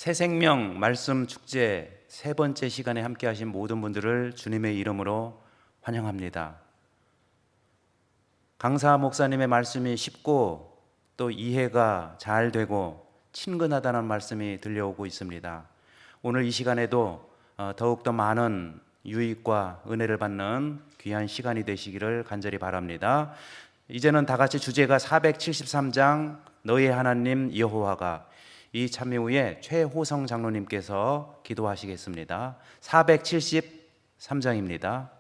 새생명 말씀 축제 세 번째 시간에 함께 하신 모든 분들을 주님의 이름으로 환영합니다. 강사 목사님의 말씀이 쉽고 또 이해가 잘 되고 친근하다는 말씀이 들려오고 있습니다. 오늘 이 시간에도 더욱더 많은 유익과 은혜를 받는 귀한 시간이 되시기를 간절히 바랍니다. 이제는 다 같이 주제가 473장 너희 하나님 여호와가, 이 참여 후에 최호성 장로님께서 기도하시겠습니다. 473장입니다.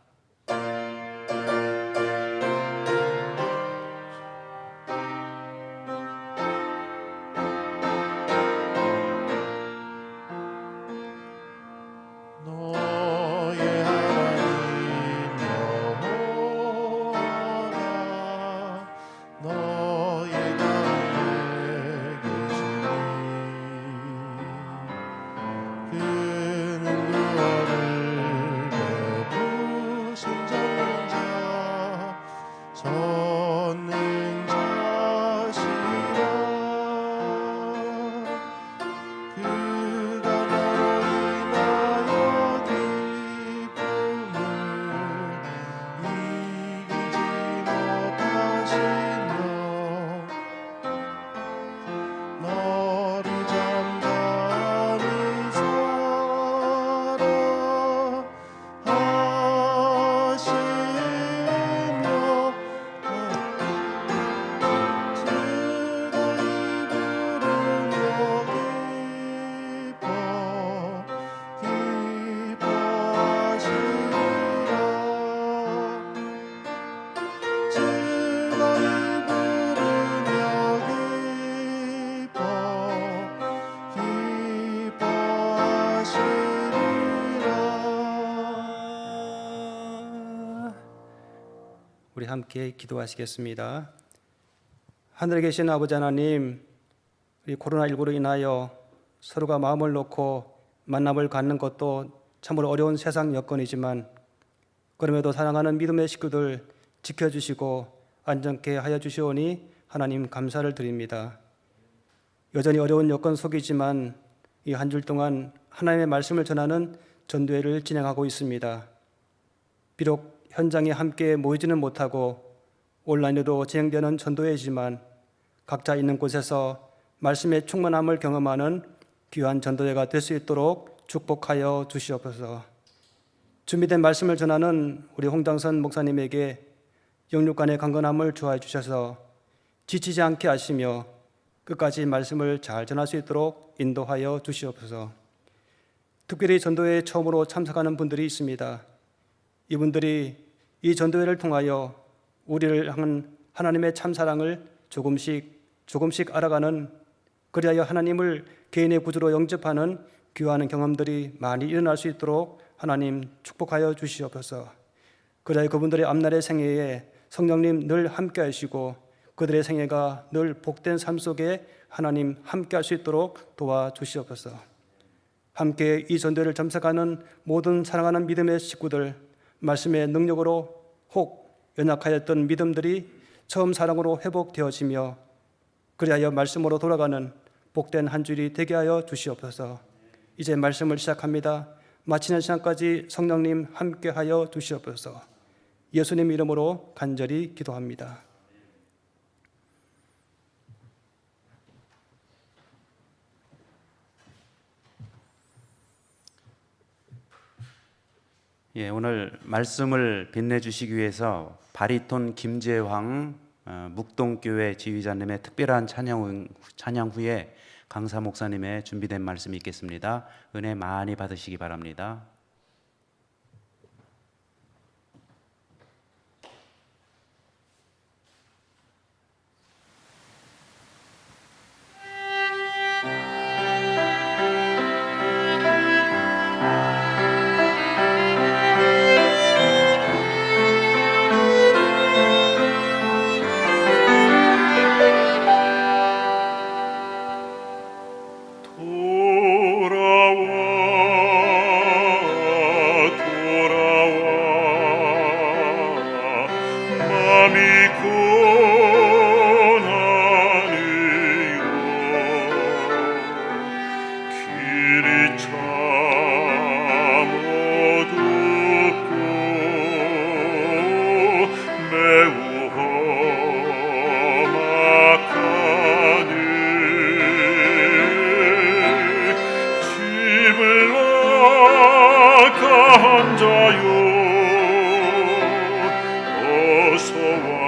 우리 함께 기도하시겠습니다. 하늘에 계신 아버지 하나님, 우리 코로나19로 인하여 서로가 마음을 놓고 만남을 갖는 것도 참으로 어려운 세상 여건이지만, 그럼에도 사랑하는 믿음의 식구들 지켜주시고 안전케 하여 주시오니 하나님 감사를 드립니다. 여전히 어려운 여건 속이지만 이 한 주 동안 하나님의 말씀을 전하는 전도회를 진행하고 있습니다. 비록 현장에 함께 모이지는 못하고 온라인으로 진행되는 전도회이지만 각자 있는 곳에서 말씀의 충만함을 경험하는 귀한 전도회가 될 수 있도록 축복하여 주시옵소서. 준비된 말씀을 전하는 우리 홍장선 목사님에게 영육간의 강건함을 주하여 주셔서 지치지 않게 하시며 끝까지 말씀을 잘 전할 수 있도록 인도하여 주시옵소서. 특별히 전도회에 처음으로 참석하는 분들이 있습니다. 이분들이 이 전도회를 통하여 우리를 향한 하나님의 참사랑을 조금씩 알아가는, 그리하여 하나님을 개인의 구주로 영접하는 귀한 경험들이 많이 일어날 수 있도록 하나님 축복하여 주시옵소서. 그리하여 그분들의 앞날의 생애에 성령님 늘 함께 하시고 그들의 생애가 늘 복된 삶 속에 하나님 함께 할 수 있도록 도와주시옵소서. 함께 이 전도회를 참석하는 모든 사랑하는 믿음의 식구들, 말씀의 능력으로 혹 연약하였던 믿음들이 처음 사랑으로 회복되어지며 그리하여 말씀으로 돌아가는 복된 한 주일이 되게 하여 주시옵소서. 이제 말씀을 시작합니다. 마치는 시간까지 성령님 함께 하여 주시옵소서. 예수님 이름으로 간절히 기도합니다. 오늘 말씀을 빛내주시기 위해서 바리톤 김재황 묵동교회 지휘자님의 특별한 찬양 후에 강사 목사님의 준비된 말씀이 있겠습니다. 은혜 많이 받으시기 바랍니다. 돌아와 악한 자여 어서와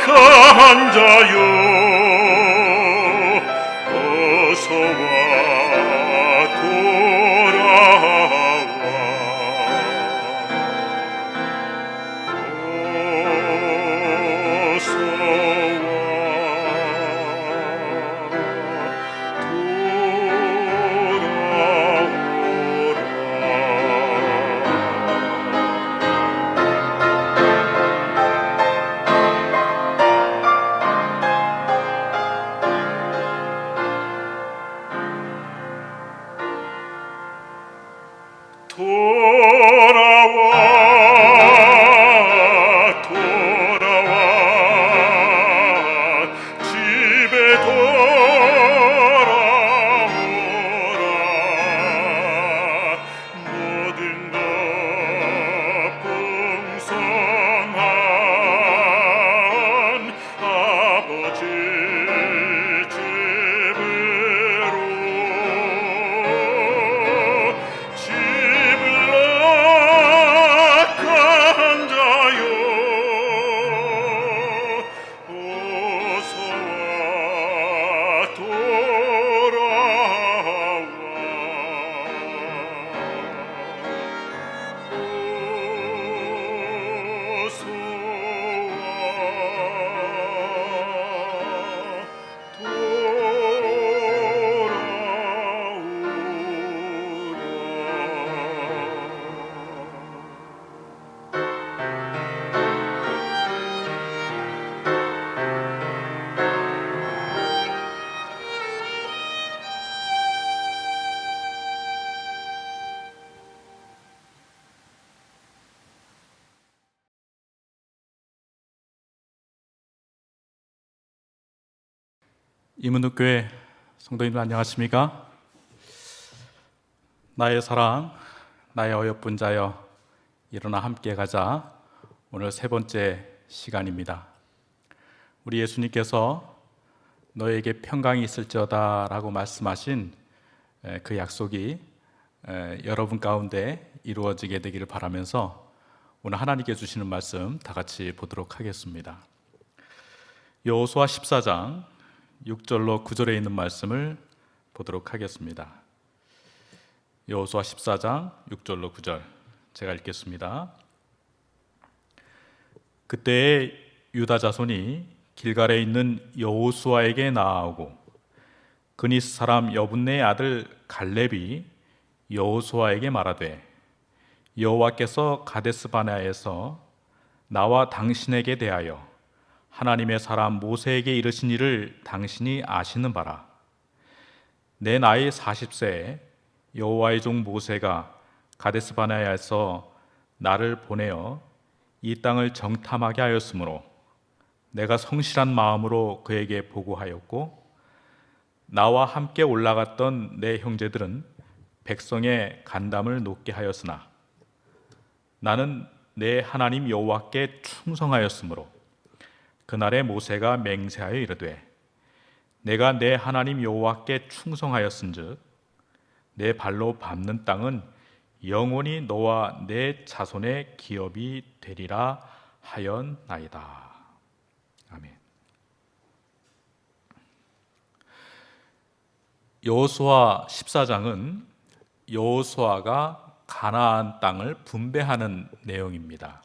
악한 자여 어서와 이문득교회 성도님들 안녕하십니까? 나의 사랑, 나의 어여쁜 자여 일어나 함께 가자. 오늘 세 번째 시간입니다. 우리 예수님께서 너에게 평강이 있을지어다 라고 말씀하신 그 약속이 여러분 가운데 이루어지게 되기를 바라면서 오늘 하나님께 주시는 말씀 다 같이 보도록 하겠습니다. 여호수아 14장 6절로 9절에 있는 말씀을 보도록 하겠습니다. 여호수아 14장 6절로 9절 제가 읽겠습니다. 그때에 유다 자손이 길갈에 있는 여호수아에게 나아오고 그니스 사람 여분네의 아들 갈렙이 여호수아에게 말하되 여호와께서 가데스 바네아에서 나와 당신에게 대하여 하나님의 사람 모세에게 이르신 일을 당신이 아시는 바라. 내 나이 40세에 여호와의 종 모세가 가데스 바네아에서 나를 보내어 이 땅을 정탐하게 하였으므로 내가 성실한 마음으로 그에게 보고하였고 나와 함께 올라갔던 내 형제들은 백성의 간담을 높게 하였으나 나는 내 하나님 여호와께 충성하였으므로 그날에 모세가 맹세하여 이르되 내가 내 하나님 여호와께 충성하였은즉 내 발로 밟는 땅은 영원히 너와 내 자손의 기업이 되리라 하였나이다. 아멘. 여호수아 14장은 여호수아가 가나안 땅을 분배하는 내용입니다.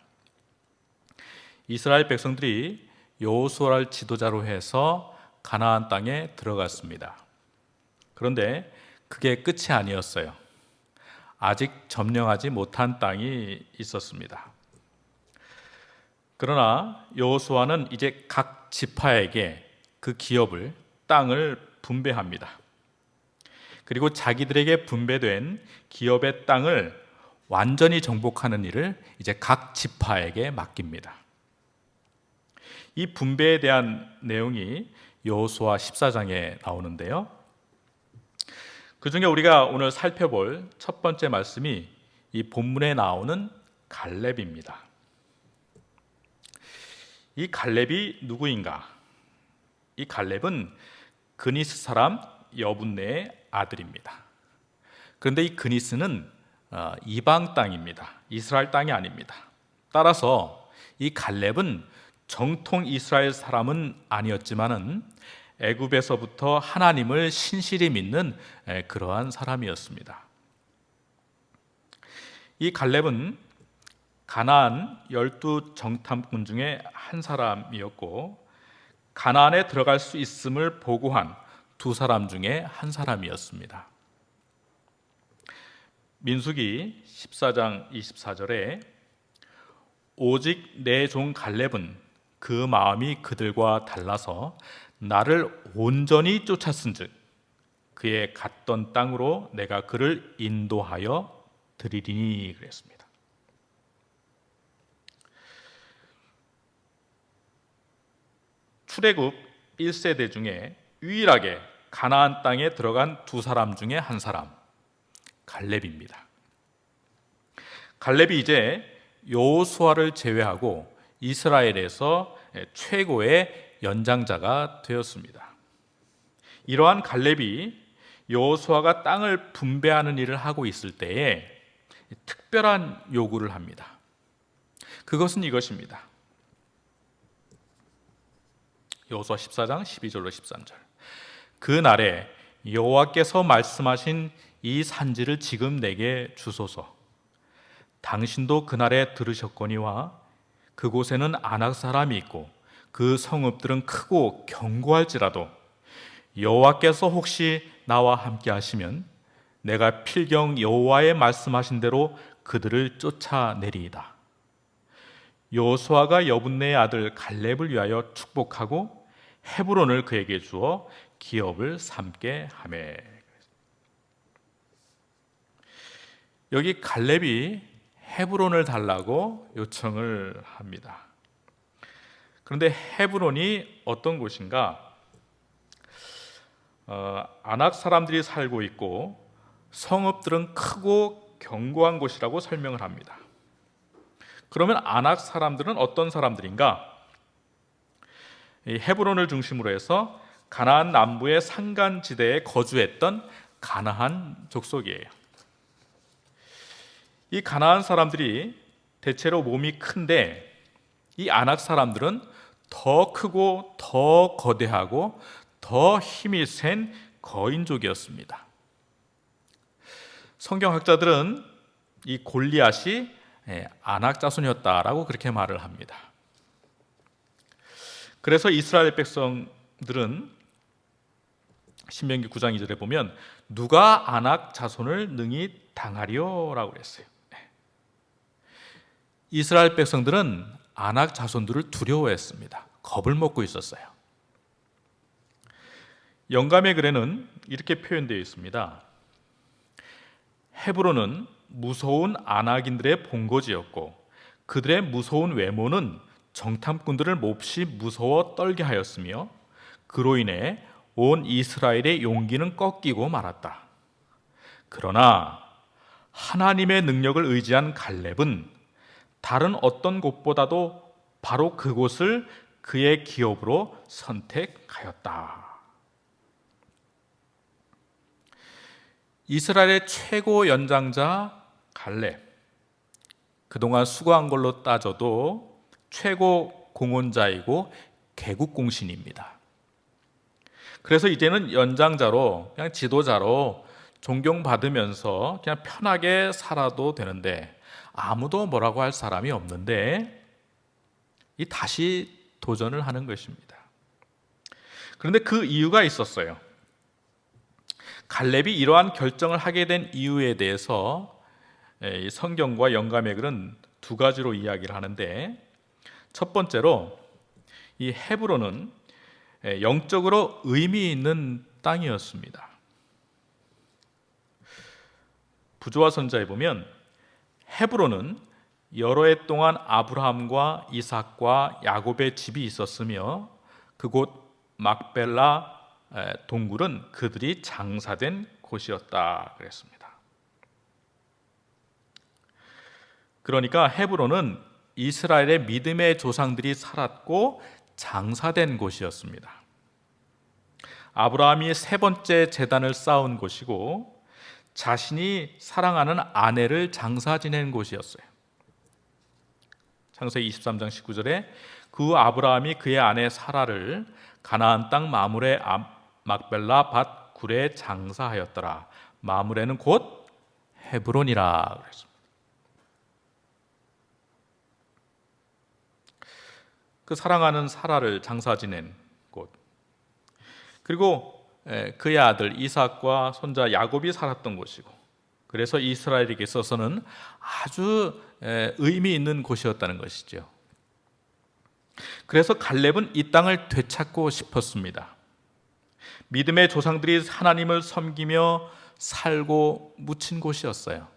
이스라엘 백성들이 여호수아를 지도자로 해서 가나안 땅에 들어갔습니다. 그런데 그게 끝이 아니었어요. 아직 점령하지 못한 땅이 있었습니다. 그러나 여호수아는 이제 각 지파에게 그 기업을, 땅을 분배합니다. 그리고 자기들에게 분배된 기업의 땅을 완전히 정복하는 일을 이제 각 지파에게 맡깁니다. 이 분배에 대한 내용이 여호수아 14장에 나오는데요. 그 중에 우리가 오늘 살펴볼 첫 번째 말씀이 이 본문에 나오는 갈렙입니다. 이 갈렙이 누구인가? 이 갈렙은 그니스 사람 여분네의 아들입니다. 그런데 이 그니스는 이방 땅입니다. 이스라엘 땅이 아닙니다. 따라서 이 갈렙은 정통 이스라엘 사람은 아니었지만은 애굽에서부터 하나님을 신실히 믿는 그러한 사람이었습니다. 이 갈렙은 가나안 12 정탐꾼 중에 한 사람이었고 가나안에 들어갈 수 있음을 보고한 두 사람 중에 한 사람이었습니다. 민수기 14장 24절에 오직 내 종 갈렙은 그 마음이 그들과 달라서 나를 온전히 쫓았은즉 그의 갔던 땅으로 내가 그를 인도하여 드리리니 그랬습니다. 출애굽 1세대 중에 유일하게 가나안 땅에 들어간 두 사람 중에 한 사람, 갈렙입니다. 갈렙이 이제 여호수아를 제외하고 이스라엘에서 최고의 연장자가 되었습니다. 이러한 갈렙이 여호수아가 땅을 분배하는 일을 하고 있을 때에 특별한 요구를 합니다. 그것은 이것입니다. 여호수아 14장 12절로 13절. 그 날에 여호와께서 말씀하신 이 산지를 지금 내게 주소서. 당신도 그날에 들으셨거니와 그곳에는 아낙 사람이 있고 그 성읍들은 크고 견고할지라도 여호와께서 혹시 나와 함께 하시면 내가 필경 여호와의 말씀하신 대로 그들을 쫓아내리이다. 여호수아가 여분네의 아들 갈렙을 위하여 축복하고 헤브론을 그에게 주어 기업을 삼게 하매. 여기 갈렙이 헤브론을 달라고 요청을 합니다. 그런데 헤브론이 어떤 곳인가? 아낙 사람들이 살고 있고 성읍들은 크고 견고한 곳이라고 설명을 합니다. 그러면 아낙 사람들은 어떤 사람들인가? 이 헤브론을 중심으로 해서 가나안 남부의 산간지대에 거주했던 가나안 족속이에요. 이 가나안 사람들이 대체로 몸이 큰데 이 아낙 사람들은 더 크고 더 거대하고 더 힘이 센 거인족이었습니다. 성경학자들은 이 골리앗이 아낙 자손이었다라고 그렇게 말을 합니다. 그래서 이스라엘 백성들은 신명기 9장 2절에 보면 누가 아낙 자손을 능히 당하리요라고 그랬어요. 이스라엘 백성들은 아낙 자손들을 두려워했습니다. 겁을 먹고 있었어요. 영감의 글에는 이렇게 표현되어 있습니다. 헤브론은 무서운 아낙인들의 본거지였고 그들의 무서운 외모는 정탐꾼들을 몹시 무서워 떨게 하였으며 그로 인해 온 이스라엘의 용기는 꺾이고 말았다. 그러나 하나님의 능력을 의지한 갈렙은 다른 어떤 곳보다도 바로 그곳을 그의 기업으로 선택하였다. 이스라엘의 최고 연장자 갈렙, 그동안 수고한 걸로 따져도 최고 공헌자이고 개국공신입니다. 그래서 이제는 연장자로, 그냥 지도자로 존경받으면서 그냥 편하게 살아도 되는데 아무도 뭐라고 할 사람이 없는데 다시 도전을 하는 것입니다. 그런데 그 이유가 있었어요. 갈렙이 이러한 결정을 하게 된 이유에 대해서 성경과 영감의 글은 두 가지로 이야기를 하는데, 첫 번째로 이 헤브론은 영적으로 의미 있는 땅이었습니다. 부조와 선자에 보면 헤브론은 여러 해 동안 아브라함과 이삭과 야곱의 집이 있었으며 그곳 막벨라 동굴은 그들이 장사된 곳이었다 그랬습니다. 그러니까 헤브론은 이스라엘의 믿음의 조상들이 살았고 장사된 곳이었습니다. 아브라함이 세 번째 제단을 쌓은 곳이고 자신이 사랑하는 아내를 장사 지낸 곳이었어요. 창세기 23장 19절에 그 아브라함이 그의 아내 사라를 가나안 땅 마므레 막벨라 밭 굴에 장사하였더라. 마므레는 곧 헤브론이라 그랬습니다. 그 사랑하는 사라를 장사 지낸 곳, 그리고 그의 아들 이삭과 손자 야곱이 살았던 곳이고, 그래서 이스라엘에게 있어서는 아주 의미 있는 곳이었다는 것이죠. 그래서 갈렙은 이 땅을 되찾고 싶었습니다. 믿음의 조상들이 하나님을 섬기며 살고 묻힌 곳이었어요.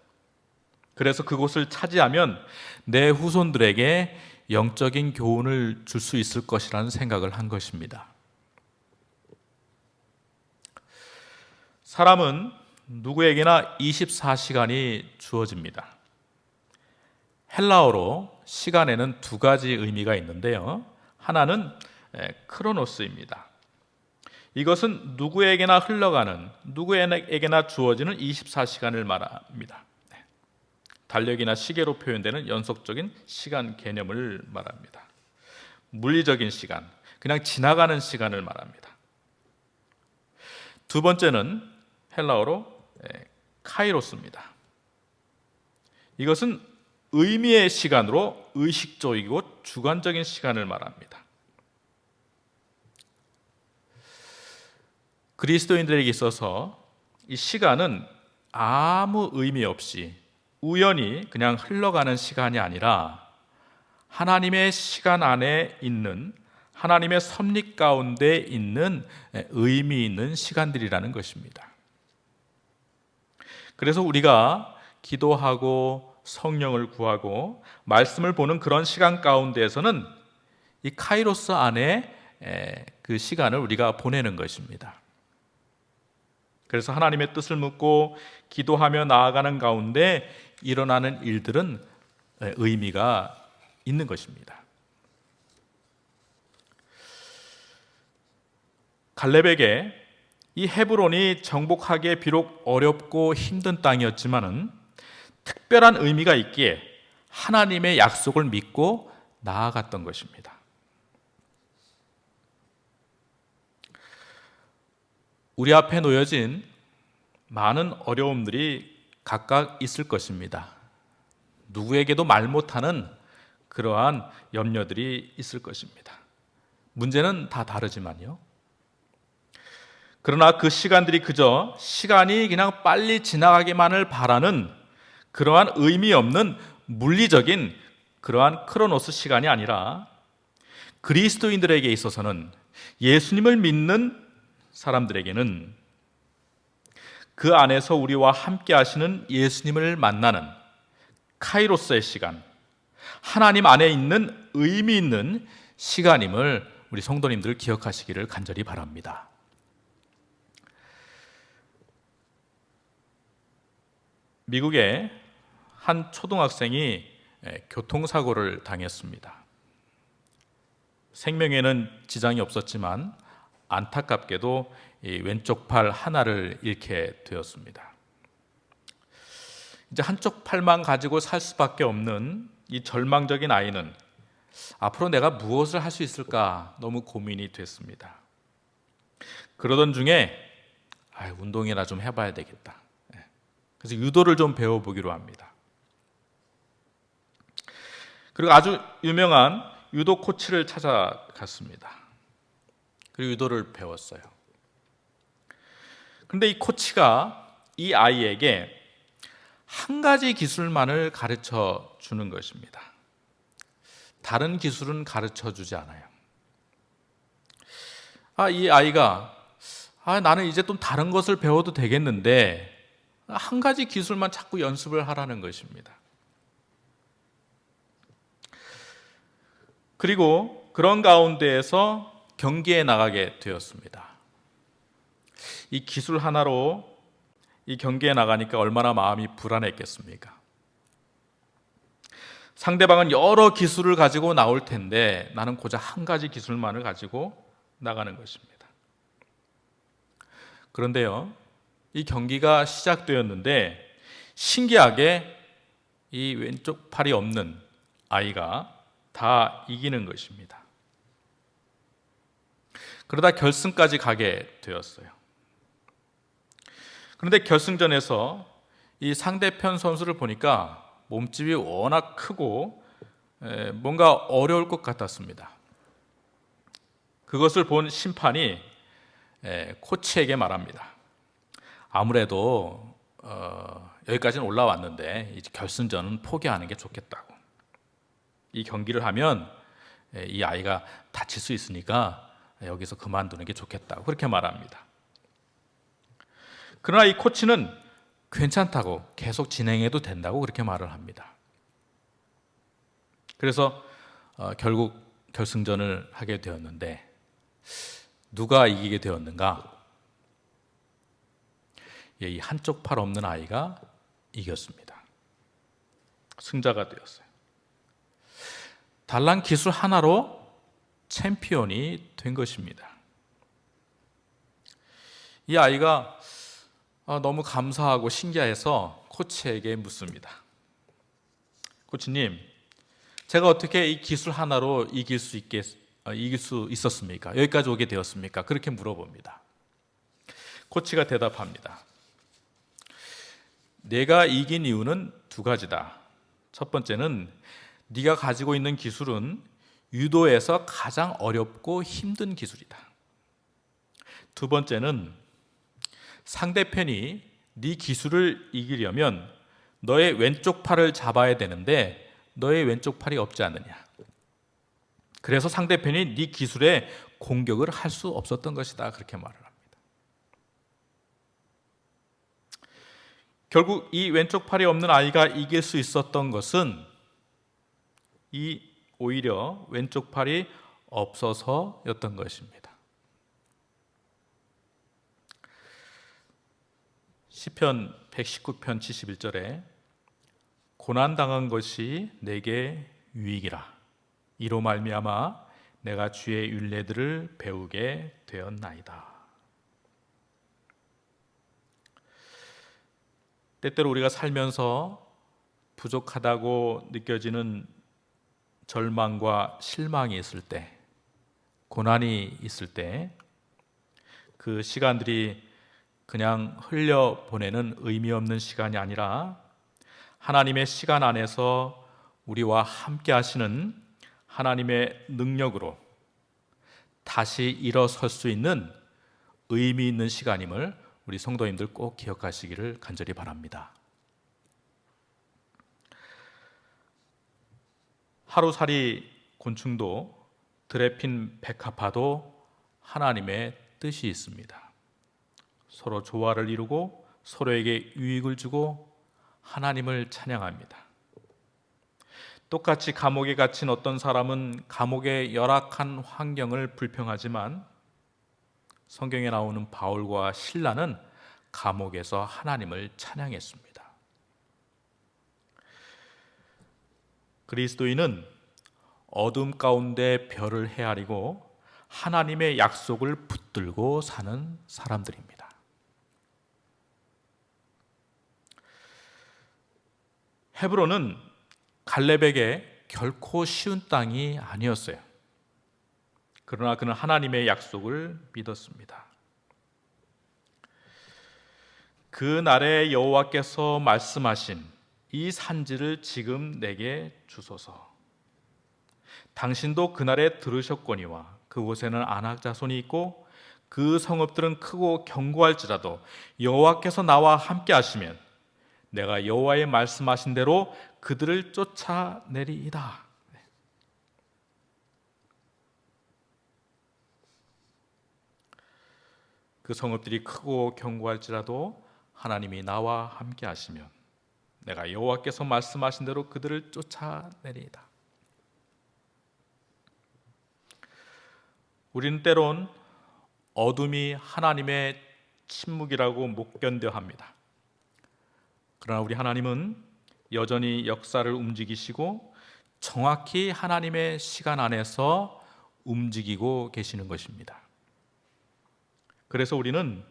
그래서 그곳을 차지하면 내 후손들에게 영적인 교훈을 줄 수 있을 것이라는 생각을 한 것입니다. 사람은 누구에게나 24시간이 주어집니다. 헬라어로 시간에는 두 가지 의미가 있는데요. 하나는 크로노스입니다. 이것은 누구에게나 흘러가는, 누구에게나 주어지는 24시간을 말합니다. 달력이나 시계로 표현되는 연속적인 시간 개념을 말합니다. 물리적인 시간, 그냥 지나가는 시간을 말합니다. 두 번째는 헬라어로 카이로스입니다. 이것은 의미의 시간으로 의식적이고 주관적인 시간을 말합니다. 그리스도인들에게 있어서 이 시간은 아무 의미 없이 우연히 그냥 흘러가는 시간이 아니라 하나님의 시간 안에 있는, 하나님의 섭리 가운데 있는 의미 있는 시간들이라는 것입니다. 그래서 우리가 기도하고 성령을 구하고 말씀을 보는 그런 시간 가운데에서는 이 카이로스 안에 그 시간을 우리가 보내는 것입니다. 그래서 하나님의 뜻을 묻고 기도하며 나아가는 가운데 일어나는 일들은 의미가 있는 것입니다. 갈렙에게 이 헤브론이 정복하기에 비록 어렵고 힘든 땅이었지만은 특별한 의미가 있기에 하나님의 약속을 믿고 나아갔던 것입니다. 우리 앞에 놓여진 많은 어려움들이 각각 있을 것입니다. 누구에게도 말 못하는 그러한 염려들이 있을 것입니다. 문제는 다 다르지만요. 그러나 그 시간들이 그저 시간이 그냥 빨리 지나가기만을 바라는 그러한 의미 없는 물리적인 그러한 크로노스 시간이 아니라 그리스도인들에게 있어서는, 예수님을 믿는 사람들에게는 그 안에서 우리와 함께 하시는 예수님을 만나는 카이로스의 시간, 하나님 안에 있는 의미 있는 시간임을 우리 성도님들 기억하시기를 간절히 바랍니다. 미국의 한 초등학생이 교통사고를 당했습니다. 생명에는 지장이 없었지만 안타깝게도 이 왼쪽 팔 하나를 잃게 되었습니다. 이제 한쪽 팔만 가지고 살 수밖에 없는 이 절망적인 아이는 앞으로 내가 무엇을 할 수 있을까 너무 고민이 됐습니다. 그러던 중에 운동이나 좀 해봐야 되겠다. 그래서 유도를 좀 배워보기로 합니다. 그리고 아주 유명한 유도 코치를 찾아갔습니다. 그리고 유도를 배웠어요. 그런데 이 코치가 이 아이에게 한 가지 기술만을 가르쳐 주는 것입니다. 다른 기술은 가르쳐 주지 않아요. 이 아이가 나는 이제 좀 다른 것을 배워도 되겠는데 한 가지 기술만 자꾸 연습을 하라는 것입니다. 그리고 그런 가운데에서 경기에 나가게 되었습니다. 이 기술 하나로 이 경기에 나가니까 얼마나 마음이 불안했겠습니까? 상대방은 여러 기술을 가지고 나올 텐데 나는 고작 한 가지 기술만을 가지고 나가는 것입니다. 그런데요, 이 경기가 시작되었는데 신기하게 이 왼쪽 팔이 없는 아이가 다 이기는 것입니다. 그러다 결승까지 가게 되었어요. 그런데 결승전에서 이 상대편 선수를 보니까 몸집이 워낙 크고 뭔가 어려울 것 같았습니다. 그것을 본 심판이 코치에게 말합니다. 아무래도 여기까지는 올라왔는데 이제 결승전은 포기하는 게 좋겠다고. 이 경기를 하면 이 아이가 다칠 수 있으니까 여기서 그만두는 게 좋겠다고 그렇게 말합니다. 그러나 이 코치는 괜찮다고, 계속 진행해도 된다고 그렇게 말을 합니다. 그래서 결국 결승전을 하게 되었는데 누가 이기게 되었는가? 이 한쪽 팔 없는 아이가 이겼습니다. 승자가 되었어요. 단란 기술 하나로 챔피언이 된 것입니다. 이 아이가 너무 감사하고 신기해서 코치에게 묻습니다. 코치님, 제가 어떻게 이 기술 하나로 이길 수 있었습니까? 여기까지 오게 되었습니까? 그렇게 물어봅니다. 코치가 대답합니다. 내가 이긴 이유는 두 가지다. 첫 번째는 네가 가지고 있는 기술은 유도에서 가장 어렵고 힘든 기술이다. 두 번째는 상대편이 네 기술을 이기려면 너의 왼쪽 팔을 잡아야 되는데 너의 왼쪽 팔이 없지 않느냐. 그래서 상대편이 네 기술에 공격을 할 수 없었던 것이다. 그렇게 말을 합니다. 결국 이 왼쪽 팔이 없는 아이가 이길 수 있었던 것은 오히려 왼쪽 팔이 없어서였던 것입니다. 시편 119편 71절에 고난당한 것이 내게 유익이라. 이로 말미암아 내가 주의 율례들을 배우게 되었나이다. 때때로 우리가 살면서 부족하다고 느껴지는 절망과 실망이 있을 때, 고난이 있을 때 그 시간들이 그냥 흘려보내는 의미 없는 시간이 아니라 하나님의 시간 안에서 우리와 함께 하시는 하나님의 능력으로 다시 일어설 수 있는 의미 있는 시간임을 우리 성도님들 꼭 기억하시기를 간절히 바랍니다. 하루살이 곤충도 들에 핀 백합화도 하나님의 뜻이 있습니다. 서로 조화를 이루고 서로에게 유익을 주고 하나님을 찬양합니다. 똑같이 감옥에 갇힌 어떤 사람은 감옥의 열악한 환경을 불평하지만 성경에 나오는 바울과 실라는 감옥에서 하나님을 찬양했습니다. 그리스도인은 어둠 가운데 별을 헤아리고 하나님의 약속을 붙들고 사는 사람들입니다. 헤브론은 갈렙에게 결코 쉬운 땅이 아니었어요. 그러나 그는 하나님의 약속을 믿었습니다. 그 날에 여호와께서 말씀하신 이 산지를 지금 내게 주소서. 당신도 그날에 들으셨거니와 그곳에는 아낙 자손이 있고 그 성읍들은 크고 견고할지라도 여호와께서 나와 함께 하시면 내가 여호와의 말씀하신 대로 그들을 쫓아내리이다. 그 성읍들이 크고 견고할지라도 하나님이 나와 함께 하시면 내가 여호와께서 말씀하신 대로 그들을 쫓아내리이다. 우리는 때론 어둠이 하나님의 침묵이라고 못 견뎌 합니다. 그러나 우리 하나님은 여전히 역사를 움직이시고 정확히 하나님의 시간 안에서 움직이고 계시는 것입니다. 그래서 우리는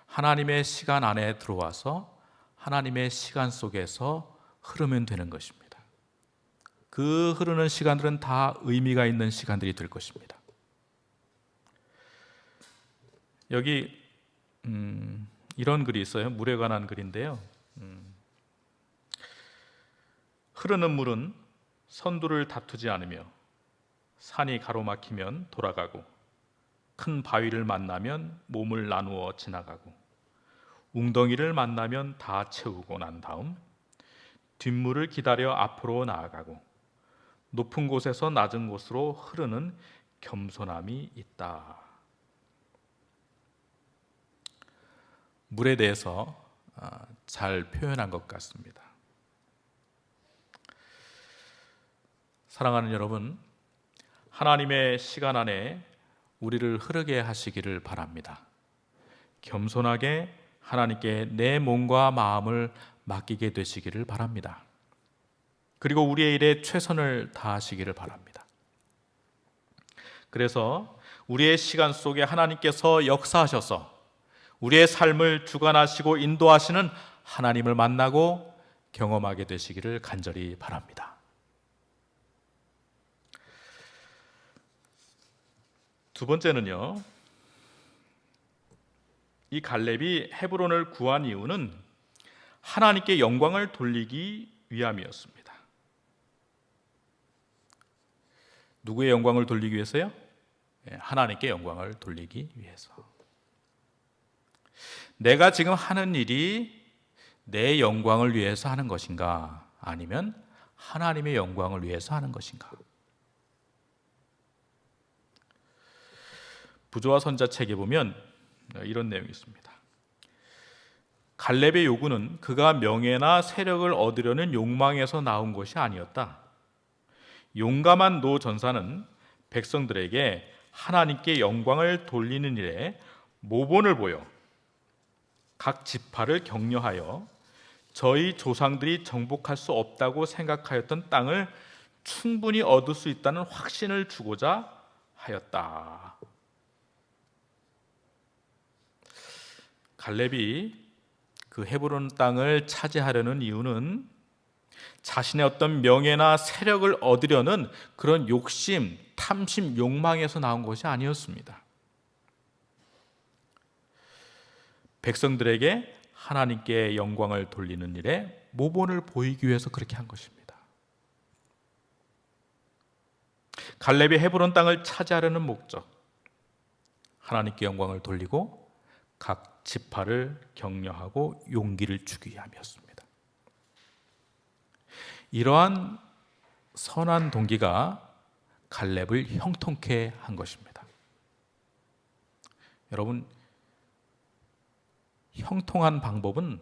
하나님의 시간 안에 들어와서 하나님의 시간 속에서 흐르면 되는 것입니다. 그 흐르는 시간들은 다 의미가 있는 시간들이 될 것입니다. 여기 이런 글이 있어요. 물에 관한 글인데요. 흐르는 물은 선두를 다투지 않으며 산이 가로막히면 돌아가고 큰 바위를 만나면 몸을 나누어 지나가고 웅덩이를 만나면 다 채우고 난 다음 뒷물을 기다려 앞으로 나아가고 높은 곳에서 낮은 곳으로 흐르는 겸손함이 있다. 물에 대해서 잘 표현한 것 같습니다. 사랑하는 여러분, 하나님의 시간 안에 우리를 흐르게 하시기를 바랍니다. 겸손하게 하나님께 내 몸과 마음을 맡기게 되시기를 바랍니다. 그리고 우리의 일에 최선을 다하시기를 바랍니다. 그래서 우리의 시간 속에 하나님께서 역사하셔서 우리의 삶을 주관하시고 인도하시는 하나님을 만나고 경험하게 되시기를 간절히 바랍니다. 두 번째는요, 이 갈렙이 헤브론을 구한 이유는 하나님께 영광을 돌리기 위함이었습니다. 누구의 영광을 돌리기 위해서요? 하나님께 영광을 돌리기 위해서. 내가 지금 하는 일이 내 영광을 위해서 하는 것인가? 아니면 하나님의 영광을 위해서 하는 것인가? 부조와 선자책에 보면 이런 내용이 있습니다. 갈렙의 요구는 그가 명예나 세력을 얻으려는 욕망에서 나온 것이 아니었다. 용감한 노 전사는 백성들에게 하나님께 영광을 돌리는 일에 모본을 보여 각 지파를 격려하여 저희 조상들이 정복할 수 없다고 생각하였던 땅을 충분히 얻을 수 있다는 확신을 주고자 하였다. 갈렙이 그 헤브론 땅을 차지하려는 이유는 자신의 어떤 명예나 세력을 얻으려는 그런 욕심, 탐심, 욕망에서 나온 것이 아니었습니다. 백성들에게 하나님께 영광을 돌리는 일에 모본을 보이기 위해서 그렇게 한 것입니다. 갈렙이 헤브론 땅을 차지하려는 목적, 하나님께 영광을 돌리고 각 지파를 격려하고 용기를 주기 위함이었습니다. 이러한 선한 동기가 갈렙을 형통케 한 것입니다. 여러분, 형통한 방법은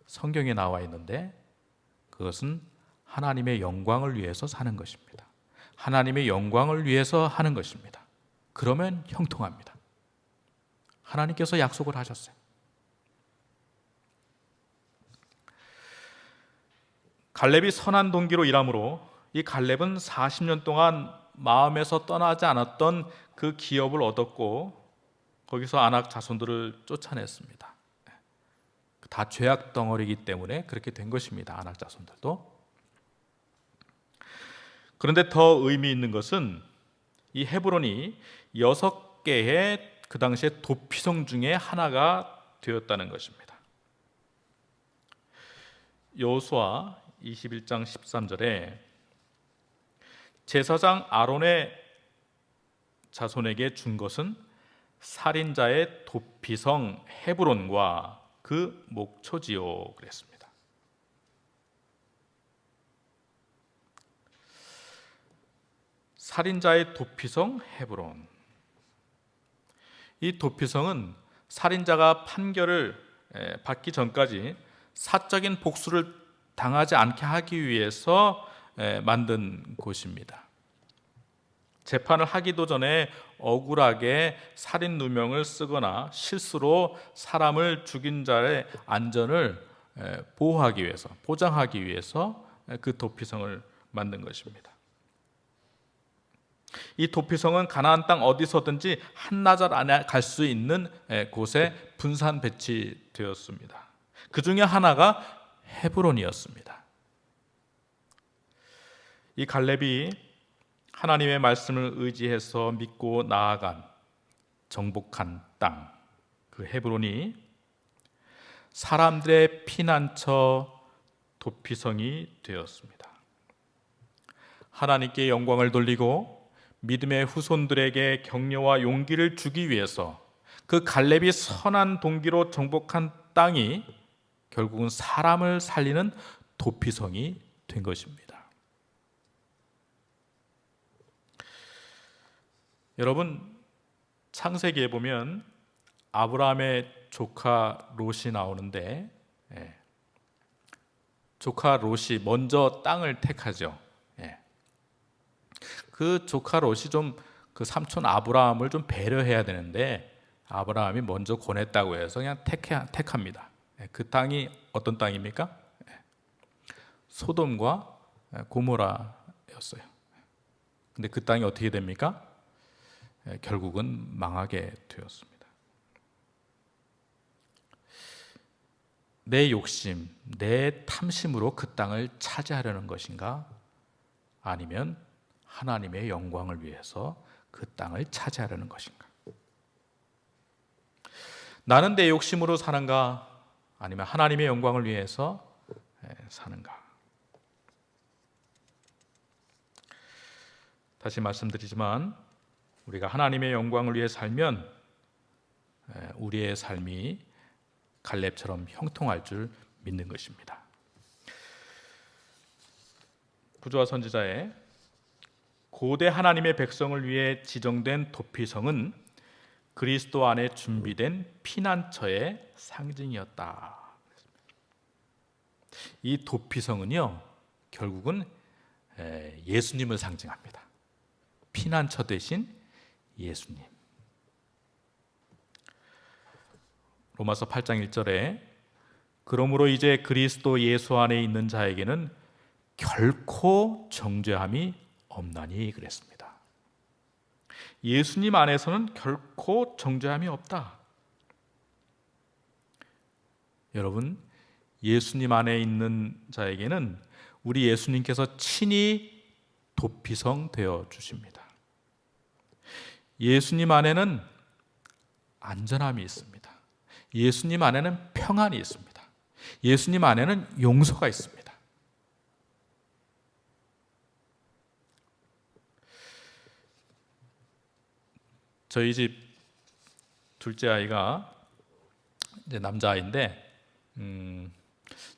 성경에 나와 있는데 그것은 하나님의 영광을 위해서 사는 것입니다. 하나님의 영광을 위해서 하는 것입니다. 그러면 형통합니다. 하나님께서 약속을 하셨어요. 갈렙이 선한 동기로 일함으로 이 갈렙은 40년 동안 마음에서 떠나지 않았던 그 기업을 얻었고 거기서 아낙 자손들을 쫓아냈습니다. 다 죄악 덩어리이기 때문에 그렇게 된 것입니다. 아낙 자손들도. 그런데 더 의미 있는 것은 이 헤브론이 6개의 그 당시에 도피성 중에 하나가 되었다는 것입니다. 여호수아 21장 13절에 제사장 아론의 자손에게 준 것은 살인자의 도피성 헤브론과 그 목초지요 그랬습니다. 살인자의 도피성 헤브론. 이 도피성은 살인자가 판결을 받기 전까지 사적인 복수를 당하지 않게 하기 위해서 만든 곳입니다. 재판을 하기도 전에 억울하게 살인 누명을 쓰거나 실수로 사람을 죽인 자의 안전을 보호하기 위해서, 보장하기 위해서 그 도피성을 만든 것입니다. 이 도피성은 가나안 땅 어디서든지 한나절 안에 갈 수 있는 곳에 분산 배치되었습니다. 그 중에 하나가 헤브론이었습니다. 이 갈렙이 하나님의 말씀을 의지해서 믿고 나아간 정복한 땅, 그 헤브론이 사람들의 피난처 도피성이 되었습니다. 하나님께 영광을 돌리고 믿음의 후손들에게 격려와 용기를 주기 위해서 그 갈렙이 선한 동기로 정복한 땅이 결국은 사람을 살리는 도피성이 된 것입니다. 여러분, 창세기에 보면 아브라함의 조카 롯이 나오는데 조카 롯이 먼저 땅을 택하죠. 그 조카 롯이 좀 그 삼촌 아브라함을 좀 배려해야 되는데 아브라함이 먼저 권했다고 해서 그냥 택합니다. 그 땅이 어떤 땅입니까? 소돔과 고모라였어요. 근데 그 땅이 어떻게 됩니까? 결국은 망하게 되었습니다. 내 욕심, 내 탐심으로 그 땅을 차지하려는 것인가? 아니면 하나님의 영광을 위해서 그 땅을 차지하려는 것인가? 나는 내 욕심으로 사는가? 아니면 하나님의 영광을 위해서 사는가? 다시 말씀드리지만 우리가 하나님의 영광을 위해 살면 우리의 삶이 갈렙처럼 형통할 줄 믿는 것입니다. 부조와 선지자의 고대 하나님의 백성을 위해 지정된 도피성은 그리스도 안에 준비된 피난처의 상징이었다. 이 도피성은요, 결국은 예수님을 상징합니다. 피난처 대신 예수님. 로마서 8장 1절에 그러므로 이제 그리스도 예수 안에 있는 자에게는 결코 정죄함이 없나니 그랬습니다. 예수님 안에서는 결코 정죄함이 없다. 여러분, 예수님 안에 있는 자에게는 우리 예수님께서 친히 도피성 되어 주십니다. 예수님 안에는 안전함이 있습니다. 예수님 안에는 평안이 있습니다. 예수님 안에는 용서가 있습니다. 저희 집 둘째 아이가 이제 남자아이인데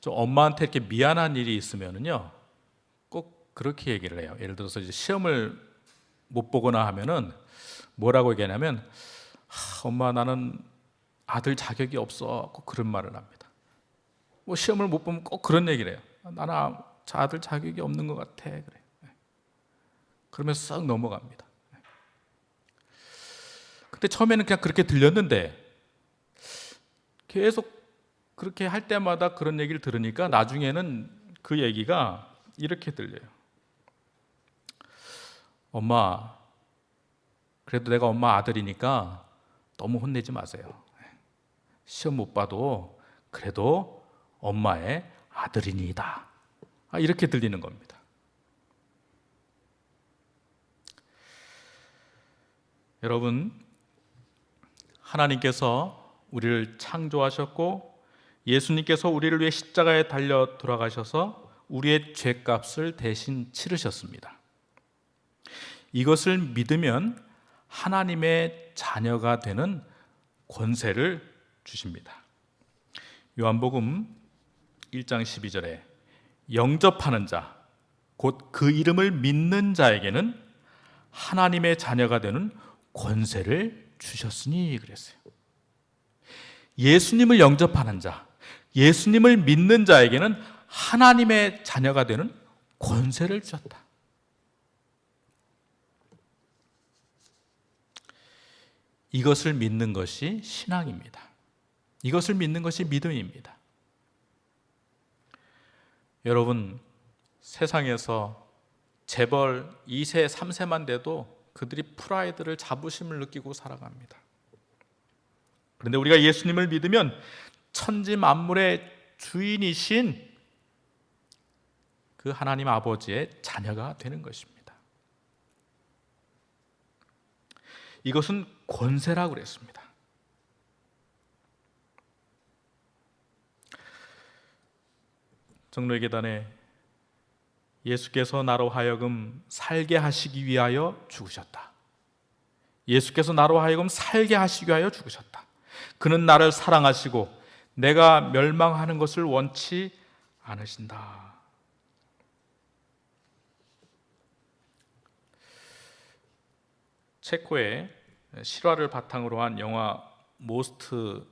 좀 엄마한테 이렇게 미안한 일이 있으면은요 꼭 그렇게 얘기를 해요. 예를 들어서 이제 시험을 못 보거나 하면은 뭐라고 얘기하냐면 엄마 나는 아들 자격이 없어. 꼭 그런 말을 합니다. 뭐 시험을 못 보면 꼭 그런 얘기를 해요. 나는 아들 자격이 없는 것 같아. 그래. 그러면서 싹 넘어갑니다. 근데 처음에는 그냥 그렇게 들렸는데 계속 그렇게 할 때마다 그런 얘기를 들으니까 나중에는 그 얘기가 이렇게 들려요. 엄마, 그래도 내가 엄마 아들이니까 너무 혼내지 마세요. 시험 못 봐도 그래도 엄마의 아들이니다. 이렇게 들리는 겁니다. 여러분, 하나님께서 우리를 창조하셨고 예수님께서 우리를 위해 십자가에 달려 돌아가셔서 우리의 죄값을 대신 치르셨습니다. 이것을 믿으면 하나님의 자녀가 되는 권세를 주십니다. 요한복음 1장 12절에 영접하는 자, 곧 그 이름을 믿는 자에게는 하나님의 자녀가 되는 권세를 주셨으니 그랬어요. 예수님을 영접하는 자, 예수님을 믿는 자에게는 하나님의 자녀가 되는 권세를 주셨다. 이것을 믿는 것이 신앙입니다. 이것을 믿는 것이 믿음입니다. 여러분, 세상에서 재벌 2세, 3세만 돼도 그들이 프라이드를, 자부심을 느끼고 살아갑니다. 그런데 우리가 예수님을 믿으면 천지 만물의 주인이신 그 하나님 아버지의 자녀가 되는 것입니다. 이것은 권세라고 그랬습니다. 정로의 계단에 예수께서 나로 하여금 살게 하시기 위하여 죽으셨다. 예수께서 나로 하여금 살게 하시기 위하여 죽으셨다. 그는 나를 사랑하시고 내가 멸망하는 것을 원치 않으신다. 체코의 실화를 바탕으로 한 영화 모스트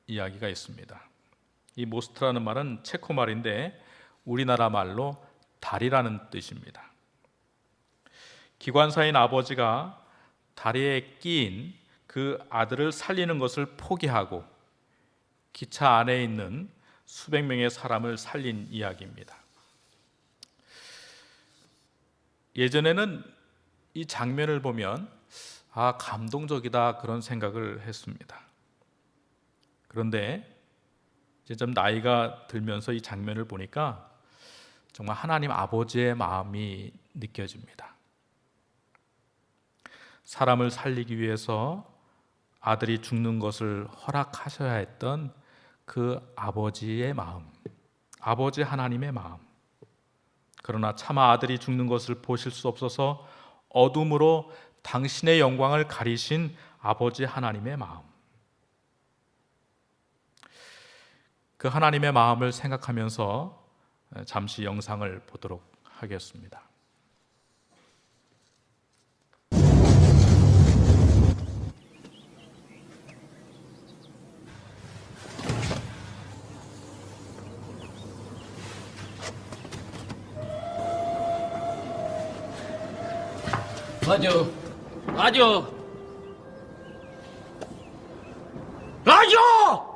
이야기가 있습니다. 이 모스트라는 말은 체코 말인데 우리나라 말로 다리라는 뜻입니다. 기관사인 아버지가 다리에 끼인 그 아들을 살리는 것을 포기하고 기차 안에 있는 수백 명의 사람을 살린 이야기입니다. 예전에는 이 장면을 보면 감동적이다 그런 생각을 했습니다. 그런데 이제 좀 나이가 들면서 이 장면을 보니까 정말 하나님 아버지의 마음이 느껴집니다. 사람을 살리기 위해서 아들이 죽는 것을 허락하셔야 했던 그 아버지의 마음, 아버지 하나님의 마음. 그러나 차마 아들이 죽는 것을 보실 수 없어서 어둠으로 당신의 영광을 가리신 아버지 하나님의 마음. 그 하나님의 마음을 생각하면서 잠시 영상을 보도록 하겠습니다. 라디오, 라디오, 라디오!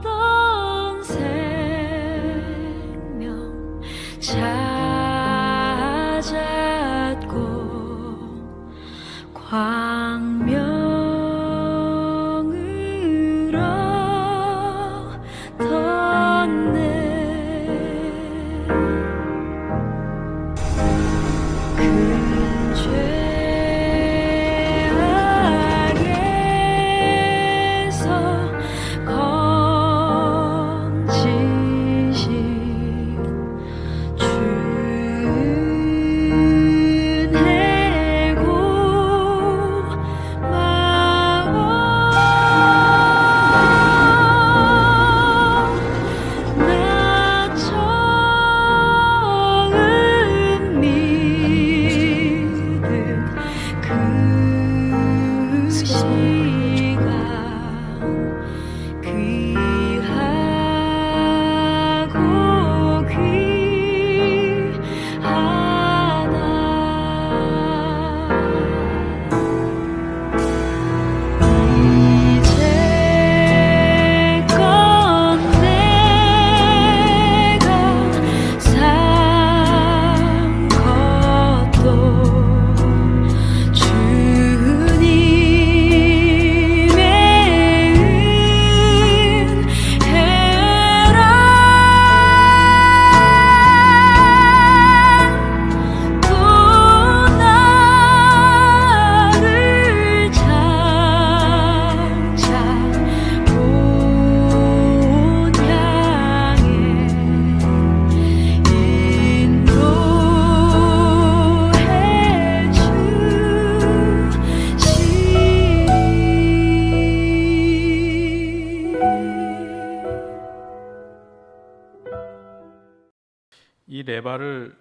잃었던 생명 찾았고 광명으로 던 레바를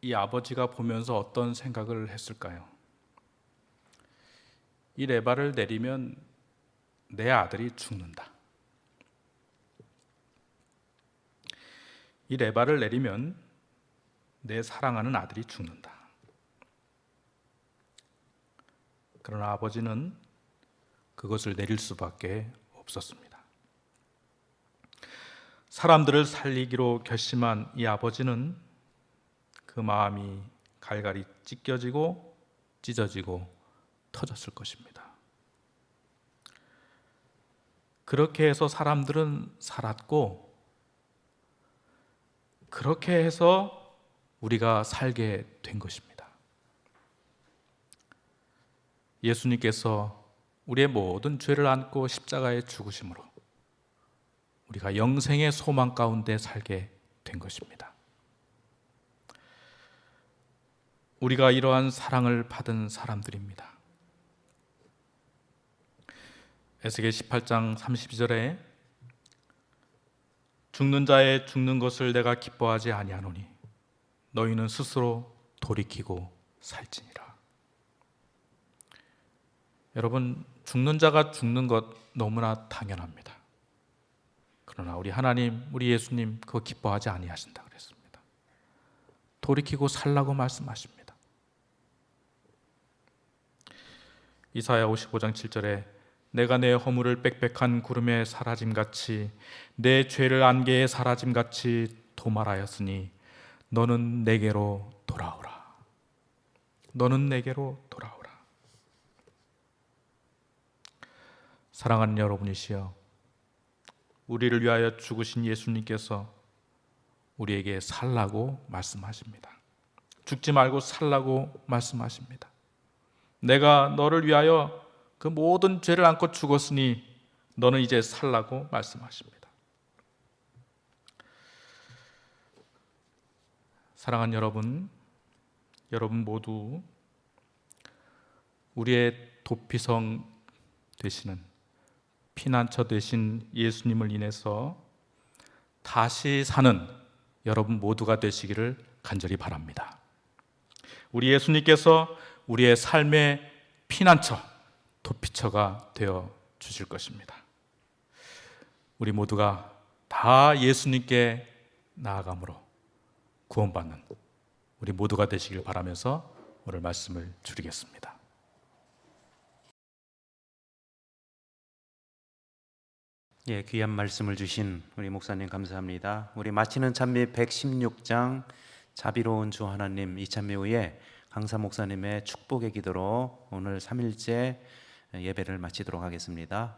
이 아버지가 보면서 어떤 생각을 했을까요? 이 레바를 내리면 내 아들이 죽는다. 이 레바를 내리면 내 사랑하는 아들이 죽는다. 그러나 아버지는 그것을 내릴 수밖에 없었습니다. 사람들을 살리기로 결심한 이 아버지는 그 마음이 갈갈이 찢겨지고 찢어지고 터졌을 것입니다. 그렇게 해서 사람들은 살았고, 그렇게 해서 우리가 살게 된 것입니다. 예수님께서 우리의 모든 죄를 안고 십자가에 죽으심으로 우리가 영생의 소망 가운데 살게 된 것입니다. 우리가 이러한 사랑을 받은 사람들입니다. 에스겔 18장 32절에 죽는 자의 죽는 것을 내가 기뻐하지 아니하노니 너희는 스스로 돌이키고 살지니라. 여러분, 죽는 자가 죽는 것 너무나 당연합니다. 그러나 우리 하나님, 우리 예수님 그거 기뻐하지 아니하신다 그랬습니다. 돌이키고 살라고 말씀하십니다. 이사야 55장 7절에 내가 내 허물을 빽빽한 구름에 사라짐같이 내 죄를 안개에 사라짐같이 도말하였으니 너는 내게로 돌아오라. 너는 내게로 돌아오라. 사랑하는 여러분이시여, 우리를 위하여 죽으신 예수님께서 우리에게 살라고 말씀하십니다. 죽지 말고 살라고 말씀하십니다. 내가 너를 위하여 그 모든 죄를 안고 죽었으니 너는 이제 살라고 말씀하십니다. 사랑하는 여러분, 여러분 모두 우리의 도피성 되시는 피난처 되신 예수님을 인해서 다시 사는 여러분 모두가 되시기를 간절히 바랍니다. 우리 예수님께서 우리의 삶의 피난처, 도피처가 되어 주실 것입니다. 우리 모두가 다 예수님께 나아감으로 구원받는 우리 모두가 되시길 바라면서 오늘 말씀을 줄이겠습니다. 예, 귀한 말씀을 주신 우리 목사님 감사합니다. 우리 마치는 찬미 116장 자비로운 주 하나님 이 찬미 후에 강사 목사님의 축복의 기도로 오늘 3일째 예배를 마치도록 하겠습니다.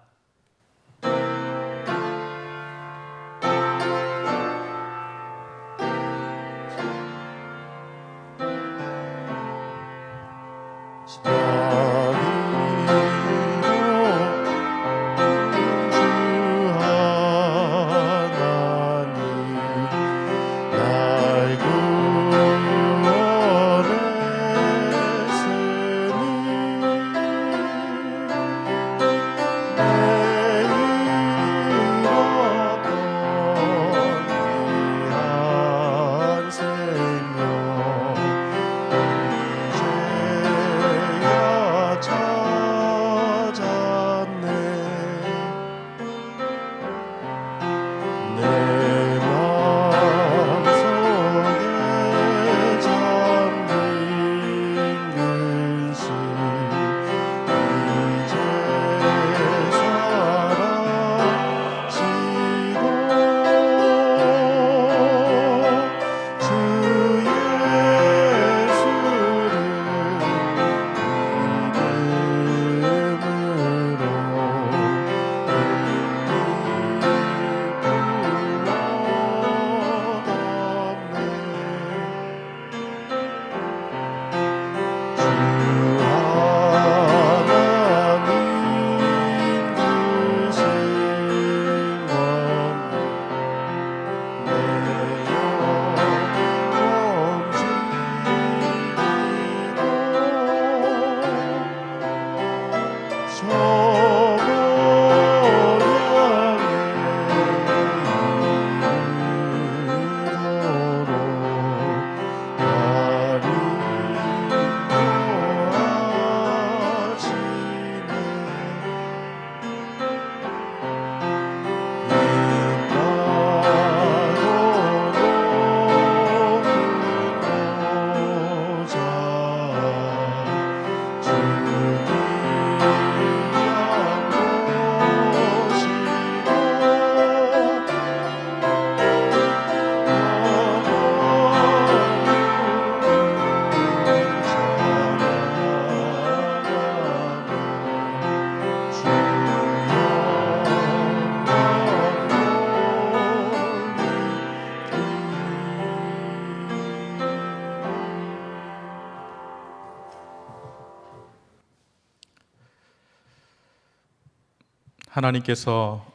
하나님께서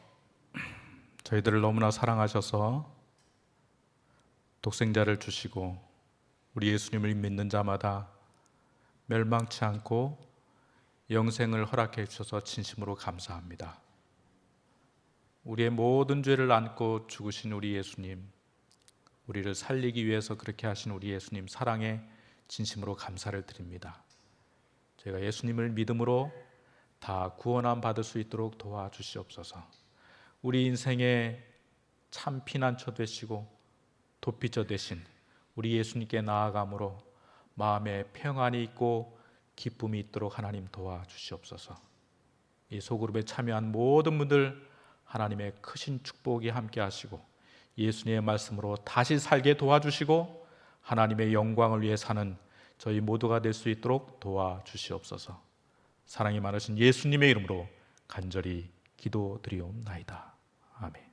저희들을 너무나 사랑하셔서 독생자를 주시고 우리 예수님을 믿는 자마다 멸망치 않고 영생을 허락해 주셔서 진심으로 감사합니다. 우리의 모든 죄를 안고 죽으신 우리 예수님, 우리를 살리기 위해서 그렇게 하신 우리 예수님 사랑에 진심으로 감사를 드립니다. 저희가 예수님을 믿음으로 다 구원함 받을 수 있도록 도와주시옵소서. 우리 인생의 참 피난처 되시고 도피처 되신 우리 예수님께 나아감으로 마음에 평안이 있고 기쁨이 있도록 하나님 도와주시옵소서. 이 소그룹에 참여한 모든 분들 하나님의 크신 축복이 함께 하시고 예수님의 말씀으로 다시 살게 도와주시고 하나님의 영광을 위해 사는 저희 모두가 될 수 있도록 도와주시옵소서. 사랑이 많으신 예수님의 이름으로 간절히 기도드리옵나이다. 아멘.